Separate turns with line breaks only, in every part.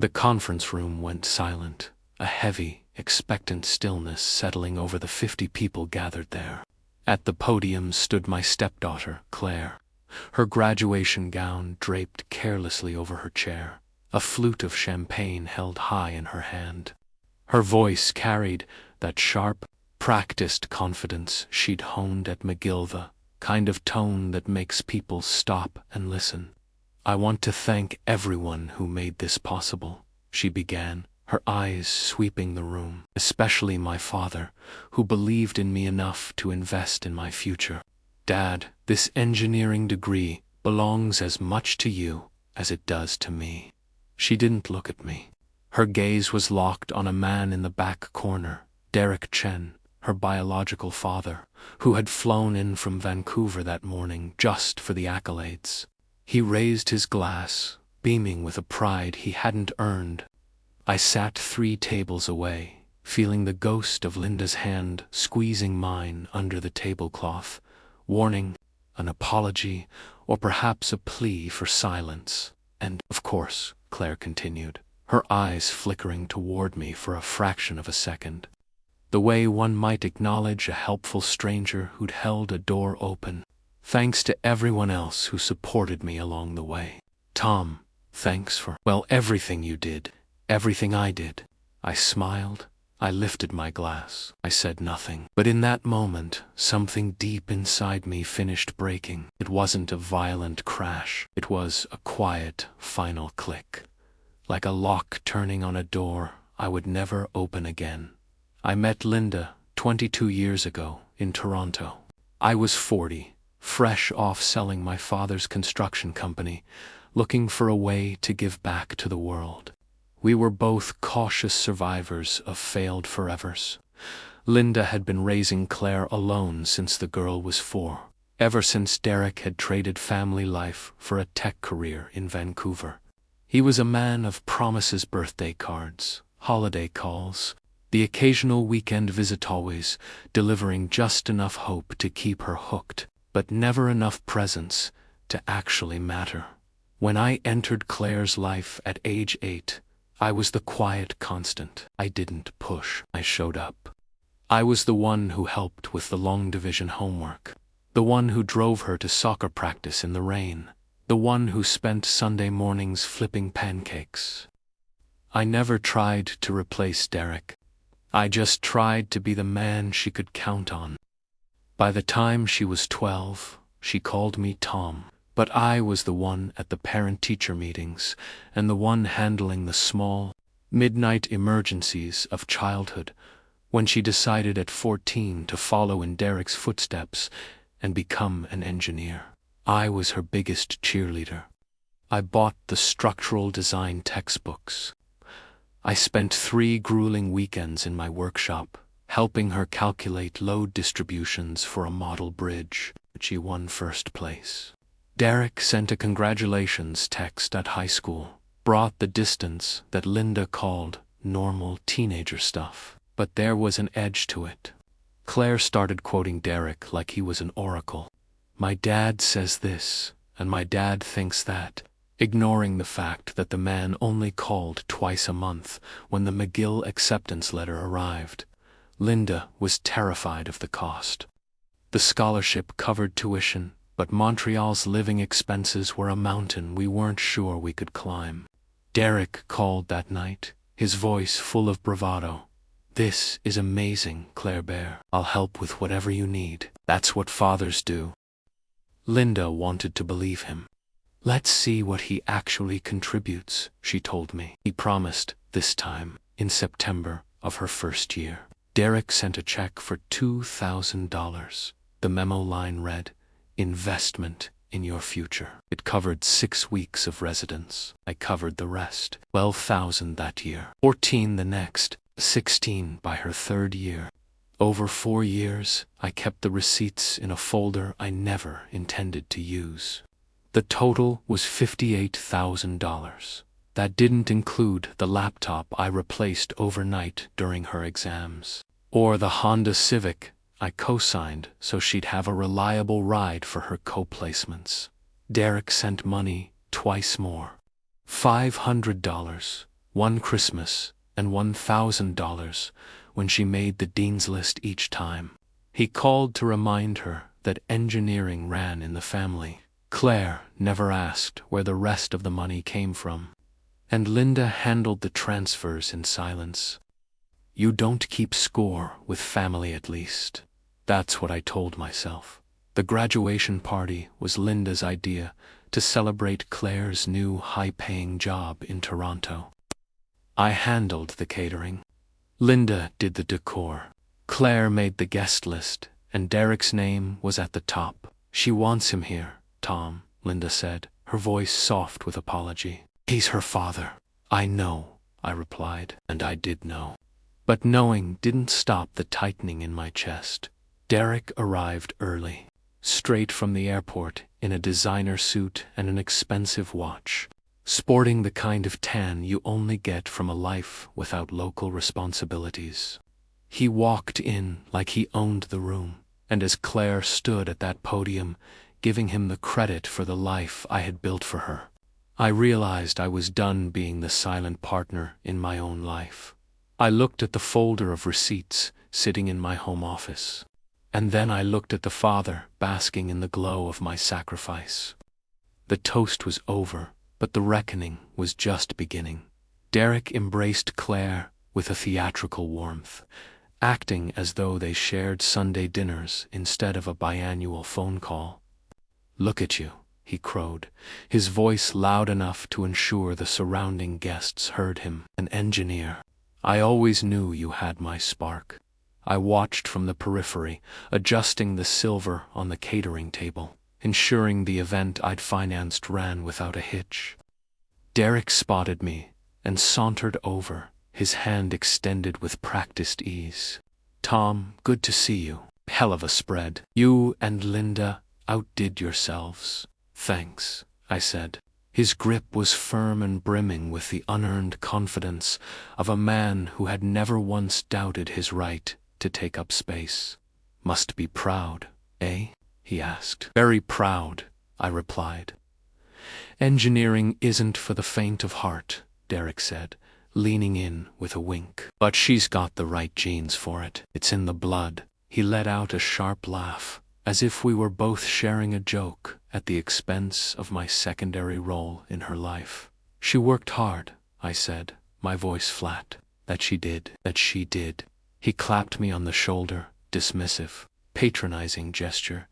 The conference room went silent, a heavy, expectant stillness settling over the 50 people gathered there. At the podium stood my stepdaughter, Claire, her graduation gown draped carelessly over her chair, a flute of champagne held high in her hand. Her voice carried that sharp, practiced confidence she'd honed at McGill, the kind of tone that makes people stop and listen. "I want to thank everyone who made this possible," she began, her eyes sweeping the room, "especially my father, who believed in me enough to invest in my future. Dad, this engineering degree belongs as much to you as it does to me." She didn't look at me. Her gaze was locked on a man in the back corner, Derek Chen, her biological father, who had flown in from Vancouver that morning just for the accolades. He raised his glass, beaming with a pride he hadn't earned. I sat 3 tables away, feeling the ghost of Linda's hand squeezing mine under the tablecloth, warning, an apology, or perhaps a plea for silence. "And, of course," Claire continued, her eyes flickering toward me for a fraction of a second, "the way one might acknowledge a helpful stranger who'd held a door open. Thanks to everyone else who supported me along the way. Tom, thanks for, well, everything you did. Everything I did." I smiled. I lifted my glass. I said nothing. But in that moment, something deep inside me finished breaking. It wasn't a violent crash. It was a quiet, final click. Like a lock turning on a door I would never open again. I met Linda 22 years ago in Toronto. I was 40, fresh off selling my father's construction company, looking for a way to give back to the world. We were both cautious survivors of failed forevers. Linda had been raising Claire alone since the girl was 4, ever since Derek had traded family life for a tech career in Vancouver. He was a man of promises, birthday cards, holiday calls, the occasional weekend visit, always delivering just enough hope to keep her hooked, but never enough presence to actually matter. When I entered Claire's life at age 8, I was the quiet constant. I didn't push. I showed up. I was the one who helped with the long division homework, the one who drove her to soccer practice in the rain, the one who spent Sunday mornings flipping pancakes. I never tried to replace Derek. I just tried to be the man she could count on. By the time she was 12, she called me Tom. But I was the one at the parent-teacher meetings and the one handling the small, midnight emergencies of childhood when she decided at 14 to follow in Derek's footsteps and become an engineer. I was her biggest cheerleader. I bought the structural design textbooks. I spent 3 grueling weekends in my workshop, helping her calculate load distributions for a model bridge. She won first place. Derek sent a congratulations text at high school, brought the distance that Linda called normal teenager stuff. But there was an edge to it. Claire started quoting Derek like he was an oracle. "My dad says this, and my dad thinks that," ignoring the fact that the man only called twice a month when the McGill acceptance letter arrived. Linda was terrified of the cost. The scholarship covered tuition, but Montreal's living expenses were a mountain we weren't sure we could climb. Derek called that night, his voice full of bravado. "This is amazing, Claire Bear. I'll help with whatever you need. That's what fathers do." Linda wanted to believe him. "Let's see what he actually contributes," she told me. He promised, this time, in September of her first year. Derek sent a check for $2,000. The memo line read, "Investment in your future." It covered 6 weeks of residence. I covered the rest. 12,000 that year, 14 the next, 16 by her 3rd year. Over 4 years, I kept the receipts in a folder I never intended to use. The total was $58,000. That didn't include the laptop I replaced overnight during her exams, or the Honda Civic I co-signed so she'd have a reliable ride for her co-placements. Derek sent money twice more. $500, one Christmas and $1,000 when she made the dean's list each time. He called to remind her that engineering ran in the family. Claire never asked where the rest of the money came from, and Linda handled the transfers in silence. You don't keep score with family, at least. That's what I told myself. The graduation party was Linda's idea to celebrate Claire's new high-paying job in Toronto. I handled the catering. Linda did the decor. Claire made the guest list, and Derek's name was at the top. She wants him here, Tom, Linda said, her voice soft with apology. He's her father. I know, I replied, and I did know. But knowing didn't stop the tightening in my chest. Derek arrived early, straight from the airport in a designer suit and an expensive watch, sporting the kind of tan you only get from a life without local responsibilities. He walked in like he owned the room, and as Claire stood at that podium, giving him the credit for the life I had built for her, I realized I was done being the silent partner in my own life. I looked at the folder of receipts sitting in my home office, and then I looked at the father basking in the glow of my sacrifice. The toast was over, but the reckoning was just beginning. Derek embraced Claire with a theatrical warmth, acting as though they shared Sunday dinners instead of a biannual phone call. Look at you, he crowed, his voice loud enough to ensure the surrounding guests heard him. An engineer. I always knew you had my spark. I watched from the periphery, adjusting the silver on the catering table, ensuring the event I'd financed ran without a hitch. Derek spotted me and sauntered over, his hand extended with practiced ease. Tom, good to see you. Hell of a spread. You and Linda outdid yourselves. Thanks, I said. His grip was firm and brimming with the unearned confidence of a man who had never once doubted his right to take up space. Must be proud, eh? He asked. Very proud, I replied. Engineering isn't for the faint of heart, Derek said, leaning in with a wink. But she's got the right genes for it. It's in the blood. He let out a sharp laugh, as if we were both sharing a joke at the expense of my secondary role in her life. She worked hard, I said, my voice flat. That she did. He clapped me on the shoulder, dismissive, patronizing gesture,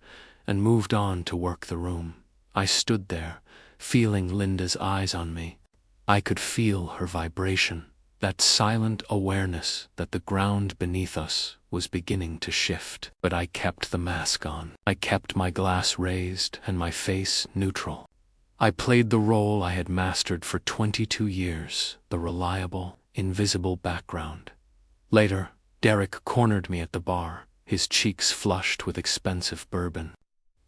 and moved on to work the room. I stood there, feeling Linda's eyes on me. I could feel her vibration, that silent awareness that the ground beneath us was beginning to shift. But I kept the mask on. I kept my glass raised and my face neutral. I played the role I had mastered for 22 years, the reliable, invisible background. Later, Derek cornered me at the bar, his cheeks flushed with expensive bourbon.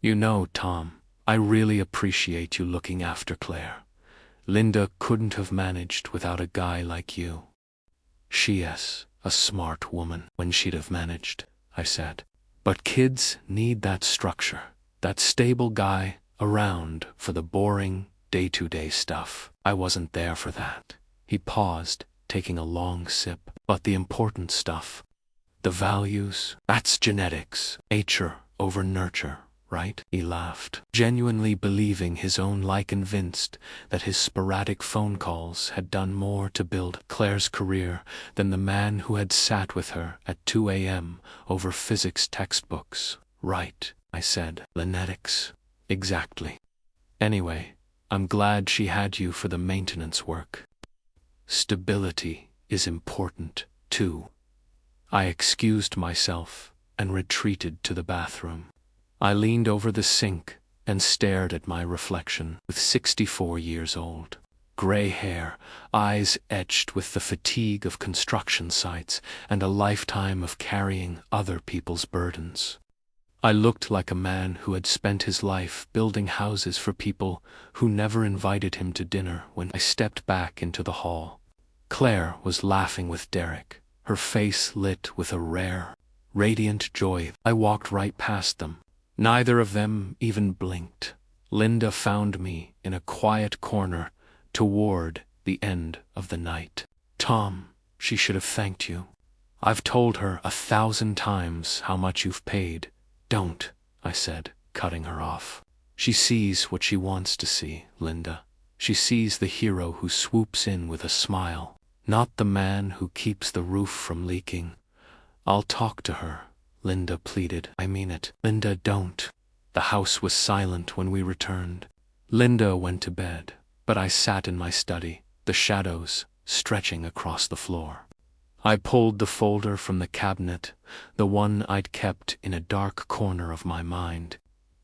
You know, Tom, I really appreciate you looking after Claire. Linda couldn't have managed without a guy like you. She's a smart woman when she'd have managed, I said. But kids need that structure, that stable guy around for the boring, day-to-day stuff. I wasn't there for that. He paused, taking a long sip. But the important stuff, the values, that's genetics, nature over nurture, right? He laughed, genuinely believing his own lie, convinced that his sporadic phone calls had done more to build Claire's career than the man who had sat with her at 2 a.m. over physics textbooks. Right, I said. Genetics. Exactly. Anyway, I'm glad she had you for the maintenance work. Stability is important, too. I excused myself and retreated to the bathroom. I leaned over the sink and stared at my reflection, with 64 years old. Gray hair, eyes etched with the fatigue of construction sites and a lifetime of carrying other people's burdens. I looked like a man who had spent his life building houses for people who never invited him to dinner. When I stepped back into the hall, Claire was laughing with Derek, her face lit with a rare, radiant joy. I walked right past them. Neither of them even blinked. Linda found me in a quiet corner toward the end of the night. Tom, she should have thanked you. I've told her 1,000 times how much you've paid. Don't, I said, cutting her off. She sees what she wants to see, Linda. She sees the hero who swoops in with a smile, not the man who keeps the roof from leaking. I'll talk to her, Linda pleaded. I mean it. Linda, don't. The house was silent when we returned. Linda went to bed, but I sat in my study, the shadows stretching across the floor. I pulled the folder from the cabinet, the one I'd kept in a dark corner of my mind.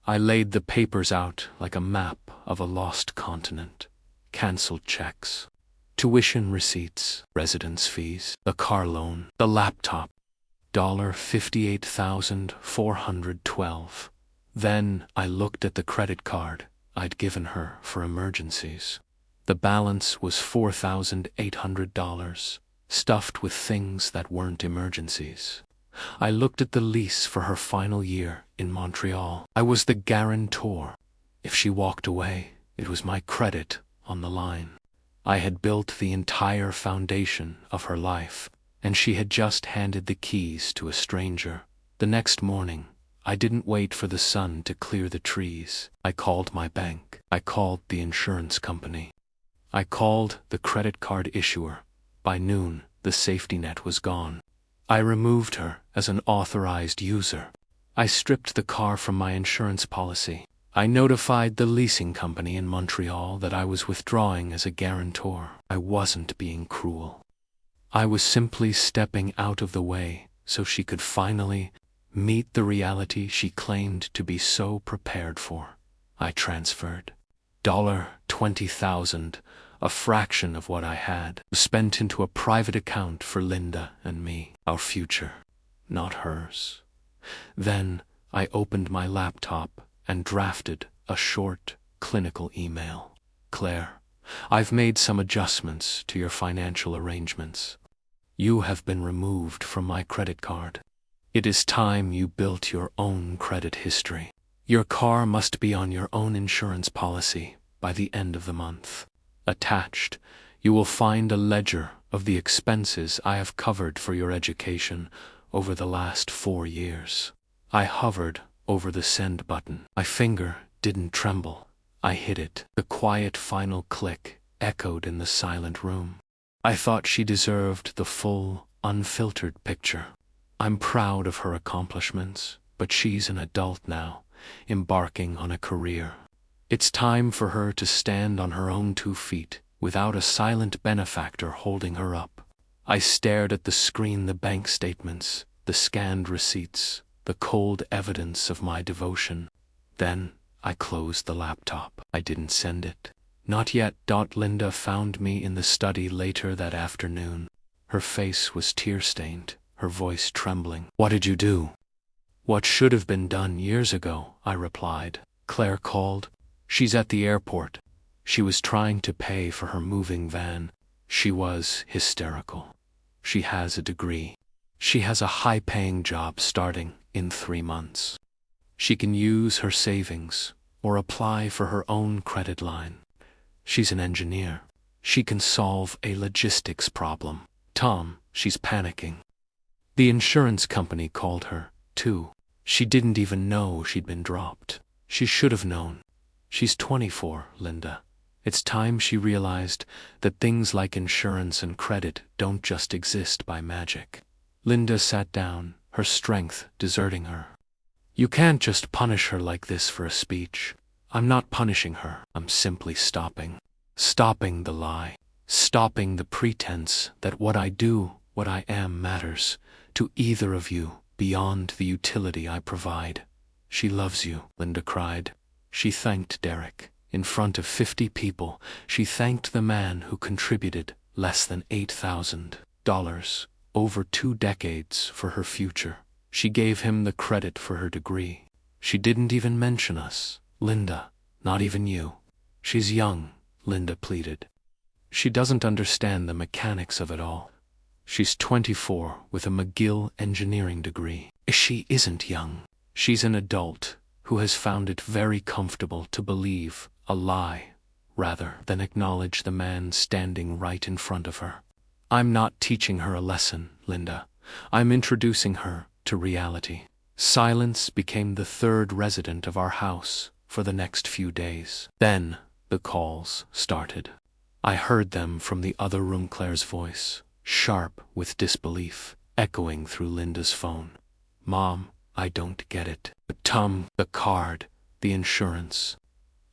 I laid the papers out like a map of a lost continent. Cancelled checks, tuition receipts, residence fees, the car loan, the laptop, $58,412. Then I looked at the credit card I'd given her for emergencies. The balance was $4,800, stuffed with things that weren't emergencies. I looked at the lease for her final year in Montreal. I was the guarantor. If she walked away, it was my credit on the line. I had built the entire foundation of her life, and she had just handed the keys to a stranger. The next morning, I didn't wait for the sun to clear the trees. I called my bank. I called the insurance company. I called the credit card issuer. By noon, the safety net was gone. I removed her as an authorized user. I stripped the car from my insurance policy. I notified the leasing company in Montreal that I was withdrawing as a guarantor. I wasn't being cruel. I was simply stepping out of the way so she could finally meet the reality she claimed to be so prepared for. I transferred $20,000, a fraction of what I had, spent into a private account for Linda and me, our future, not hers. Then I opened my laptop and drafted a short, clinical email. Claire, I've made some adjustments to your financial arrangements. You have been removed from my credit card. It is time you built your own credit history. Your car must be on your own insurance policy by the end of the month. Attached, you will find a ledger of the expenses I have covered for your education over the last 4 years. I hovered over the send button. My finger didn't tremble. I hit it. The quiet final click echoed in the silent room. I thought she deserved the full, unfiltered picture. I'm proud of her accomplishments, but she's an adult now, embarking on a career. It's time for her to stand on her own 2 feet, without a silent benefactor holding her up. I stared at the screen, the bank statements, the scanned receipts, the cold evidence of my devotion. Then I closed the laptop. I didn't send it. Not yet. Linda found me in the study later that afternoon. Her face was tear-stained, her voice trembling. What did you do? What should have been done years ago, I replied. Claire called. She's at the airport. She was trying to pay for her moving van. She was hysterical. She has a degree. She has a high-paying job starting in 3 months. She can use her savings or apply for her own credit line. She's an engineer. She can solve a logistics problem. Tom, she's panicking. The insurance company called her, too. She didn't even know she'd been dropped. She should have known. She's 24, Linda. It's time she realized that things like insurance and credit don't just exist by magic. Linda sat down, her strength deserting her. You can't just punish her like this for a speech. I'm not punishing her. I'm simply stopping. Stopping the lie. Stopping the pretense that what I do, what I am, matters to either of you beyond the utility I provide. She loves you, Linda cried. She thanked Derek. In front of 50 people, she thanked the man who contributed less than $8,000 over 2 decades for her future. She gave him the credit for her degree. She didn't even mention us. Linda, not even you. She's young, Linda pleaded. She doesn't understand the mechanics of it all. She's 24 with a McGill engineering degree. She isn't young. She's an adult who has found it very comfortable to believe a lie rather than acknowledge the man standing right in front of her. I'm not teaching her a lesson, Linda. I'm introducing her to reality. Silence became the third resident of our house for the next few days. Then the calls started. I heard them from the other room, Claire's voice, sharp with disbelief, echoing through Linda's phone. Mom, I don't get it. Tom, the card, the insurance.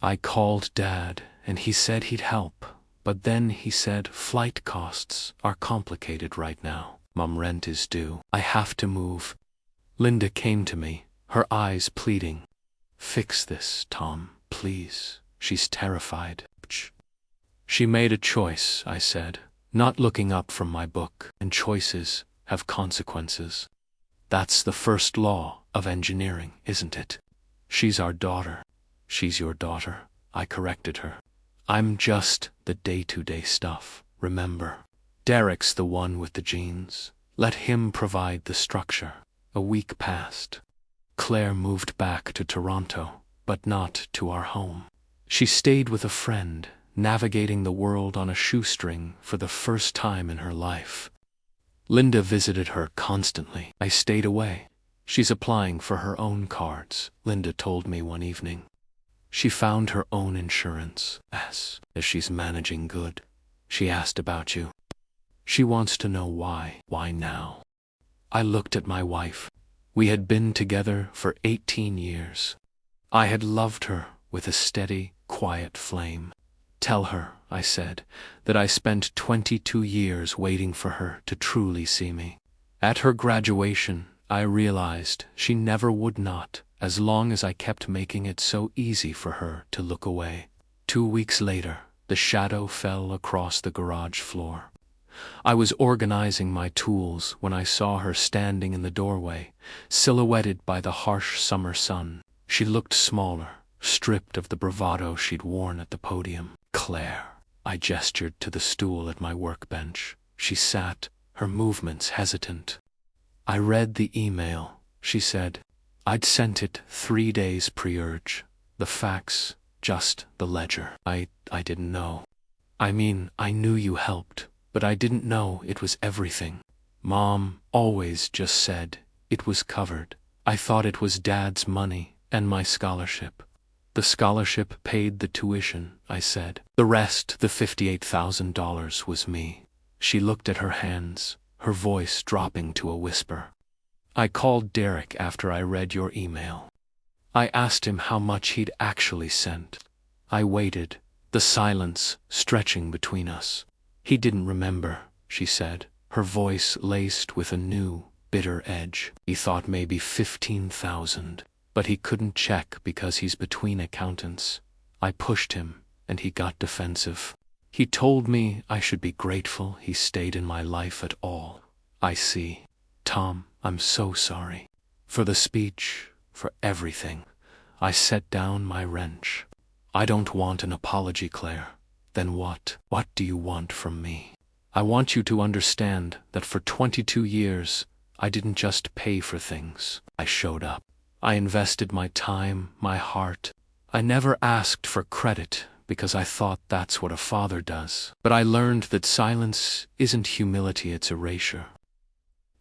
I called Dad, and he said he'd help, but then he said flight costs are complicated right now. Mom, rent is due. I have to move. Linda came to me, her eyes pleading. Fix this, Tom, please. She's terrified. She made a choice, I said, not looking up from my book, and choices have consequences. That's the first law of engineering, isn't it? She's our daughter. She's your daughter, I corrected her. I'm just the day-to-day stuff, remember? Derek's the one with the genes. Let him provide the structure. A week passed. Claire moved back to Toronto, but not to our home. She stayed with a friend, navigating the world on a shoestring for the first time in her life. Linda visited her constantly. I stayed away. She's applying for her own cards, Linda told me one evening. She found her own insurance, as she's managing good. She asked about you. She wants to know why. Why now? I looked at my wife. We had been together for 18 years. I had loved her with a steady, quiet flame. Tell her, I said, that I spent 22 years waiting for her to truly see me. At her graduation, I realized she never would not, as long as I kept making it so easy for her to look away. 2 weeks later, the shadow fell across the garage floor. I was organizing my tools when I saw her standing in the doorway, silhouetted by the harsh summer sun. She looked smaller, stripped of the bravado she'd worn at the podium. Claire. I gestured to the stool at my workbench. She sat, her movements hesitant. I read the email, she said. I'd sent it 3 days pre-urge. The fax, just the ledger. I didn't know. I mean, I knew you helped, but I didn't know it was everything. Mom always just said it was covered. I thought it was Dad's money and my scholarship. The scholarship paid the tuition, I said. The rest, the $58,000, was me. She looked at her hands, her voice dropping to a whisper. I called Derek after I read your email. I asked him how much he'd actually sent. I waited, the silence stretching between us. He didn't remember, she said, her voice laced with a new, bitter edge. He thought maybe 15,000. But he couldn't check because he's between accountants. I pushed him, and he got defensive. He told me I should be grateful he stayed in my life at all. I see. Tom, I'm so sorry. For the speech, for everything. I set down my wrench. I don't want an apology, Claire. Then what? What do you want from me? I want you to understand that for 22 years, I didn't just pay for things. I showed up. I invested my time, my heart. I never asked for credit because I thought that's what a father does. But I learned that silence isn't humility, it's erasure.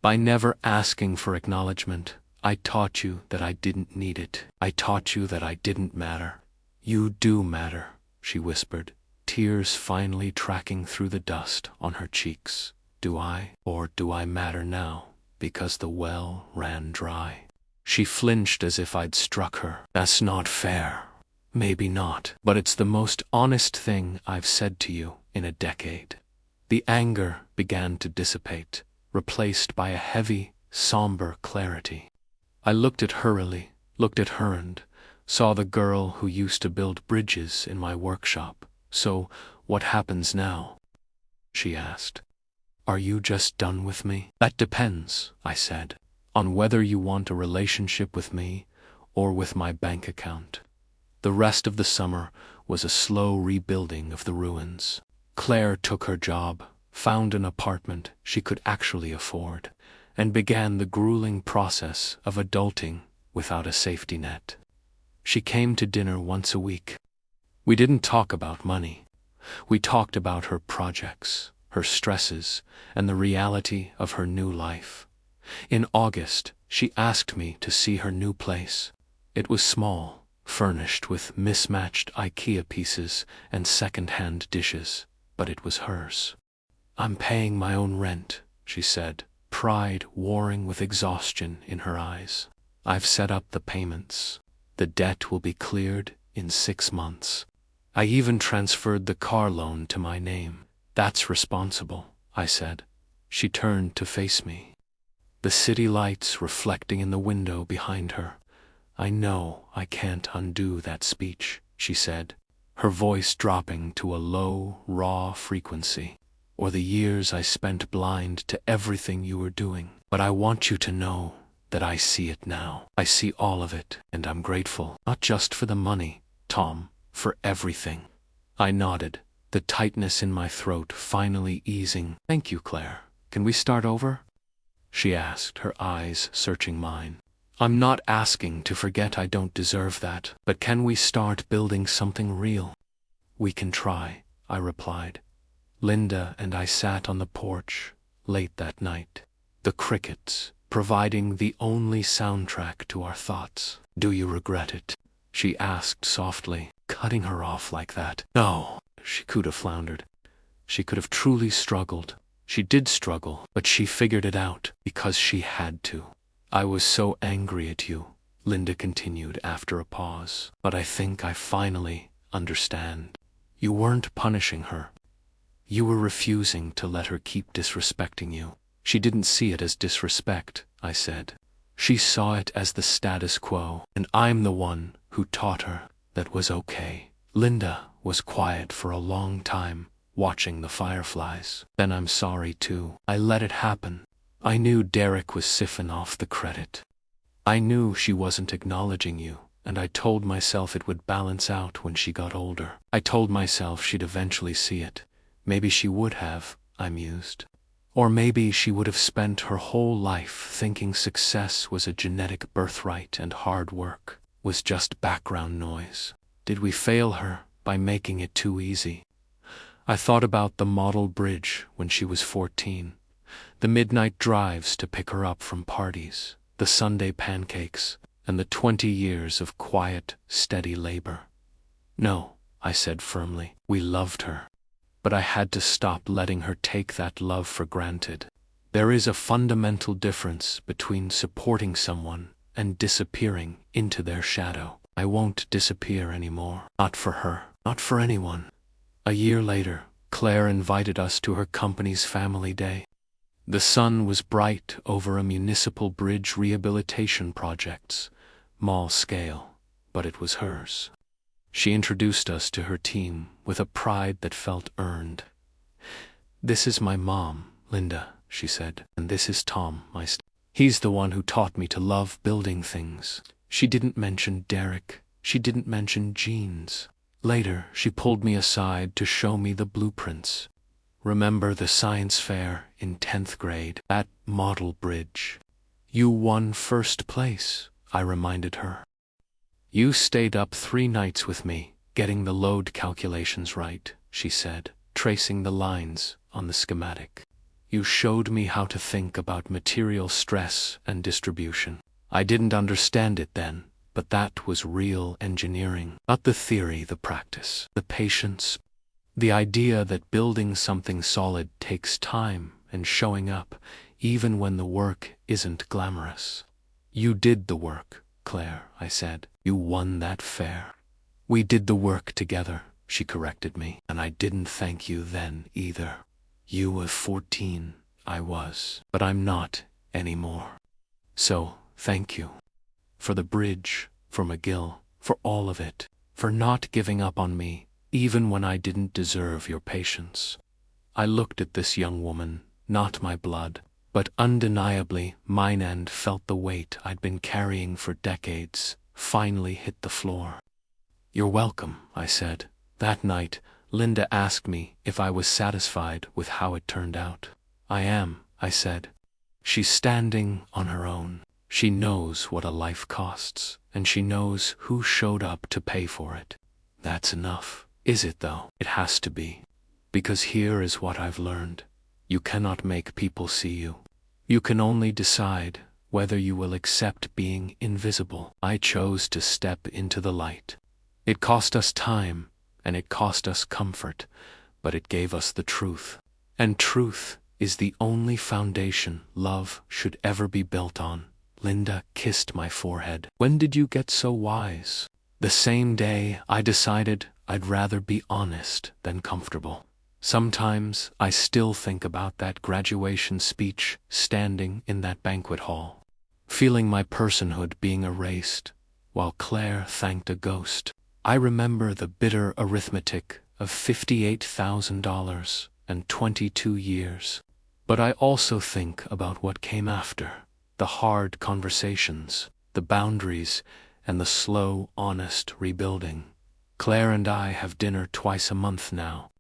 By never asking for acknowledgement, I taught you that I didn't need it. I taught you that I didn't matter. You do matter, she whispered, tears finally tracking through the dust on her cheeks. Do I? Or do I matter now because the well ran dry? She flinched as if I'd struck her. That's not fair. Maybe not, but it's the most honest thing I've said to you in a decade. The anger began to dissipate, replaced by a heavy, somber clarity. I looked at her, and saw the girl who used to build bridges in my workshop. So, what happens now? She asked. Are you just done with me? That depends, I said, on whether you want a relationship with me or with my bank account. The rest of the summer was a slow rebuilding of the ruins. Claire took her job, found an apartment she could actually afford, and began the grueling process of adulting without a safety net. She came to dinner once a week. We didn't talk about money. We talked about her projects, her stresses, and the reality of her new life. In August, she asked me to see her new place. It was small, furnished with mismatched IKEA pieces and second-hand dishes, but it was hers. "I'm paying my own rent," she said, pride warring with exhaustion in her eyes. "I've set up the payments. The debt will be cleared in 6 months. I even transferred the car loan to my name." "That's responsible," I said. She turned to face me, the city lights reflecting in the window behind her. "I know I can't undo that speech," she said, her voice dropping to a low, raw frequency, "or the years I spent blind to everything you were doing. But I want you to know that I see it now. I see all of it, and I'm grateful. Not just for the money, Tom, for everything." I nodded, the tightness in my throat finally easing. "Thank you, Claire. Can we start over?" she asked, her eyes searching mine. "I'm not asking to forget, I don't deserve that, but can we start building something real?" "We can try," I replied. Linda and I sat on the porch late that night, the crickets providing the only soundtrack to our thoughts. "Do you regret it?" she asked softly, cutting her off like that. "No," she could have floundered. She could have truly struggled. She did struggle, but she figured it out because she had to. "I was so angry at you," Linda continued after a pause, "but I think I finally understand. You weren't punishing her. You were refusing to let her keep disrespecting you." "She didn't see it as disrespect," I said. "She saw it as the status quo, and I'm the one who taught her that was okay." Linda was quiet for a long time, watching the fireflies. "Then I'm sorry too. I let it happen. I knew Derek was siphoned off the credit. I knew she wasn't acknowledging you, and I told myself it would balance out when she got older. I told myself she'd eventually see it. Maybe she would have," I mused. "Or maybe she would have spent her whole life thinking success was a genetic birthright and hard work was just background noise. Did we fail her by making it too easy?" I thought about the model bridge when she was 14, the midnight drives to pick her up from parties, the Sunday pancakes, and the 20 years of quiet, steady labor. "No," I said firmly, "we loved her. But I had to stop letting her take that love for granted. There is a fundamental difference between supporting someone and disappearing into their shadow. I won't disappear anymore. Not for her. Not for anyone." A year later, Claire invited us to her company's family day. The sun was bright over a municipal bridge rehabilitation project, small scale, but it was hers. She introduced us to her team with a pride that felt earned. "This is my mom, Linda," she said, "and this is Tom, he's the one who taught me to love building things." She didn't mention Derek. She didn't mention jeans. Later, she pulled me aside to show me the blueprints. "Remember the science fair in 10th grade? That model bridge. You won first place," I reminded her. "You stayed up 3 nights with me, getting the load calculations right," she said, tracing the lines on the schematic. "You showed me how to think about material stress and distribution. I didn't understand it then, but that was real engineering. Not the theory, the practice, the patience. The idea that building something solid takes time and showing up, even when the work isn't glamorous." "You did the work, Claire," I said. "You won that fair." "We did the work together," she corrected me, "and I didn't thank you then either. You were 14, I was, but I'm not anymore. So, thank you. For the bridge, for McGill, for all of it, for not giving up on me, even when I didn't deserve your patience." I looked at this young woman, not my blood, but undeniably mine, and felt the weight I'd been carrying for decades finally hit the floor. "You're welcome," I said. That night, Linda asked me if I was satisfied with how it turned out. "I am," I said. "She's standing on her own. She knows what a life costs, and she knows who showed up to pay for it. That's enough. Is it though? It has to be. Because here is what I've learned. You cannot make people see you. You can only decide whether you will accept being invisible. I chose to step into the light. It cost us time, and it cost us comfort, but it gave us the truth. And truth is the only foundation love should ever be built on. Linda kissed my forehead. When did you get so wise? The same day I decided I'd rather be honest than comfortable. Sometimes I still think about that graduation speech, standing in that banquet hall, feeling my personhood being erased, while Claire thanked a ghost. I remember the bitter arithmetic of $58,000 and 22 years. But I also think about what came after, the hard conversations, the boundaries, and the slow, honest rebuilding. Claire and I have dinner twice a month now.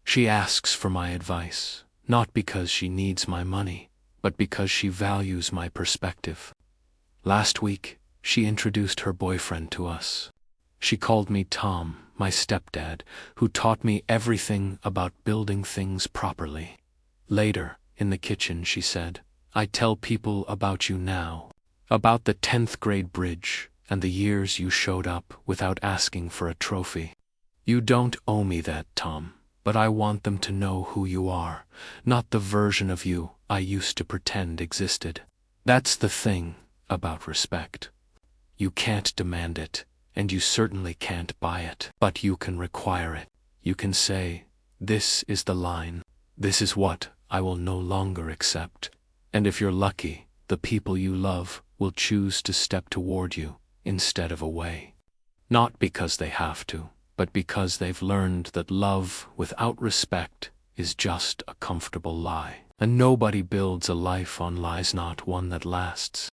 She asks for my advice, not because she needs my money, but because she values my perspective. Last week, she introduced her boyfriend to us. She called me Tom, my stepdad, who taught me everything about building things properly. Later, in the kitchen, she said, I tell people about you now, about the 10th grade bridge and the years you showed up without asking for a trophy. You don't owe me that, Tom, but I want them to know who you are, not the version of you I used to pretend existed. That's the thing about respect. You can't demand it, and you certainly can't buy it, but you can require it. You can say, this is the line. This is what I will no longer accept. And if you're lucky, the people you love will choose to step toward you instead of away. Not because they have to, but because they've learned that love without respect is just a comfortable lie. And nobody builds a life on lies, not one that lasts.